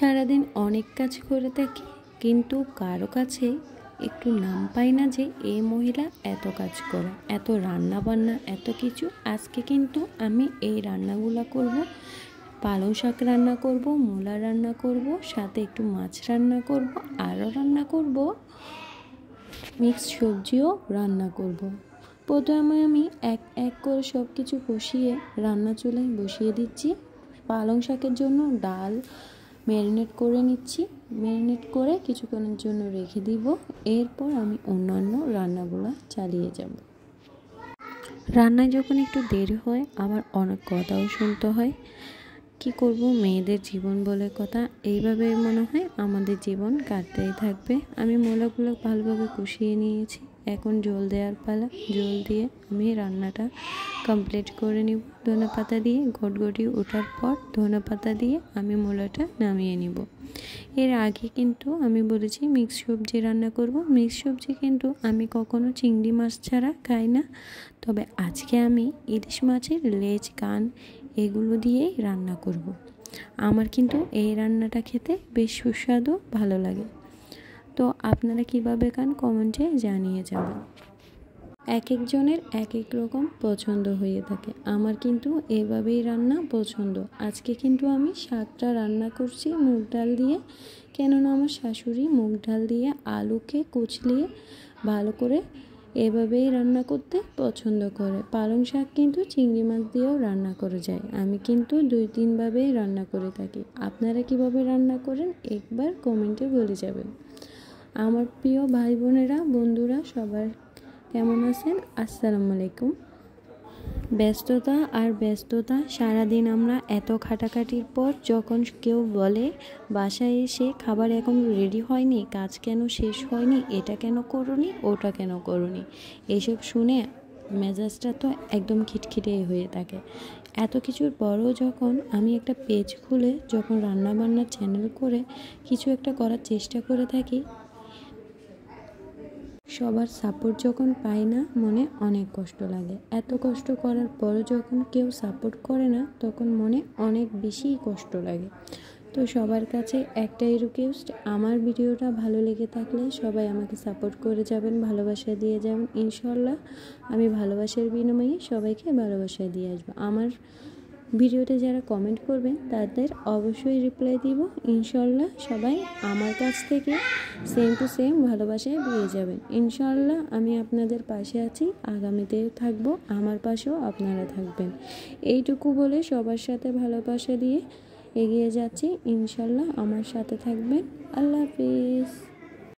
সারাদিন অনেক কাজ করে থাকি, কিন্তু কারো কাছে একটু নাম পাই না যে এই মহিলা এত কাজ করে, এত রান্না বান্না, এত কিছু। আজকে কিন্তু আমি এই রান্নাগুলো করব। পালং শাক রান্না করব, মূলা রান্না করব, সাথে একটু মাছ রান্না করব, আরও রান্না করব মিক্স সবজিও রান্না করব। প্রথমে আমি এক এক করে সব কিছু কষিয়ে রান্না চুলায় বসিয়ে দিচ্ছি। পালং শাকের জন্য ডাল ম্যারিনেট করে নিচ্ছি। ম্যারিনেট করে কিছুক্ষণের জন্য রেখে দিব। এরপর আমি অন্যান্য রান্নাগুলো চালিয়ে যাব। রান্নায় যখন একটু দেরি হয় আবার অনেক কথাও শুনতে হয়। কি করব, মেয়েদের জীবন বলে কথা, এইভাবে মনে হয় আমাদের জীবন কাটতেই থাকবে। আমি মূলাগুলো ভালোভাবে কষিয়ে নিয়েছি। এখন জল দেওয়ার পালা। জল দিয়ে আমি রান্নাটা কমপ্লিট করে নিব। ধনেপাতা দিয়ে গটগটি ওঠার পর ধনেপাতা দিয়ে আমি মূলাটা নামিয়ে নিব। এর আগে কিন্তু আমি বলেছি মিক্স সবজি রান্না করব। মিক্স সবজি কিন্তু আমি কখনো চিংড়ি মাছ ছাড়া খাই না, তবে আজকে আমি ইলিশ মাছের লেজ, কান এগুলো দিয়েই রান্না করব। আমার কিন্তু এই রান্নাটা খেতে বেশ সুস্বাদু ভালো লাগে। তো আপনারা কিভাবে খান কমেন্টে জানিয়ে যাবেন। এক একজনের এক এক রকম পছন্দ হয়ে থাকে। আমার কিন্তু এভাবেই রান্না পছন্দ। আজকে কিন্তু আমি শাকটা রান্না করছি মুগ ডাল দিয়ে, কেননা আমার শাশুড়ি মুগ ডাল দিয়ে আলুকে কুচলিয়ে ভালো করে এভাবেই রান্না করতে পছন্দ করে। পালং শাক কিন্তু চিংড়ি মাছ দিয়েও রান্না করা যায়। আমি কিন্তু 2-3 ভাবেই রান্না করে থাকি। আপনারা কিভাবে রান্না করেন একবার কমেন্টে বলে যাবেন। আমার প্রিয় ভাই বোনেরা, বন্ধুরা সবার কেমন আছেন? আসসালামু আলাইকুম। ব্যস্ততা সারাদিন আমরা এত খাটাখাটির পর যখন কেউ বলে বাসায় এসে খাবার এখন রেডি হয়নি, কাজ কেন শেষ হয়নি, এটা কেন করোনি, ওটা কেন করোনি, এসব শুনে মেজাজটা তো একদম খিটখিটে হয়ে থাকে। এত কিছুর পরও যখন আমি একটা পেজ খুলে যখন রান্নাবান্নার চ্যানেল করে কিছু একটা করার চেষ্টা করে থাকি, সবার সাপোর্ট যখন পাই না মনে অনেক কষ্ট লাগে। এত কষ্ট করার পরও যখন কেউ সাপোর্ট করে না তখন মনে অনেক বেশি কষ্ট লাগে। তো সবার কাছে একটাই রিকোয়েস্ট, আমার ভিডিওটা ভালো লেগে থাকলে সবাই আমাকে সাপোর্ট করে যাবেন, ভালোবাসা দিয়ে যাবেন। ইনশাল্লাহ আমি ভালোবাসার বিনিময়ে সবাইকে ভালোবাসা দিয়ে আসবো। আমার ভিডিওতে যারা কমেন্ট করবেন তাদের অবশ্যই রিপ্লাই দিব। ইনশাল্লাহ সবাই আমার কাছ থেকে সেম টু সেম ভালোবাসায় পেয়ে যাবেন। ইনশাল্লাহ আমি আপনাদের পাশে আছি, আগামীতেও থাকবো, আমার পাশেও আপনারা থাকবেন। এইটুকু বলে সবার সাথে ভালোবাসা দিয়ে এগিয়ে যাচ্ছি। ইনশাল্লাহ আমার সাথে থাকবেন। আল্লাহ হাফিজ।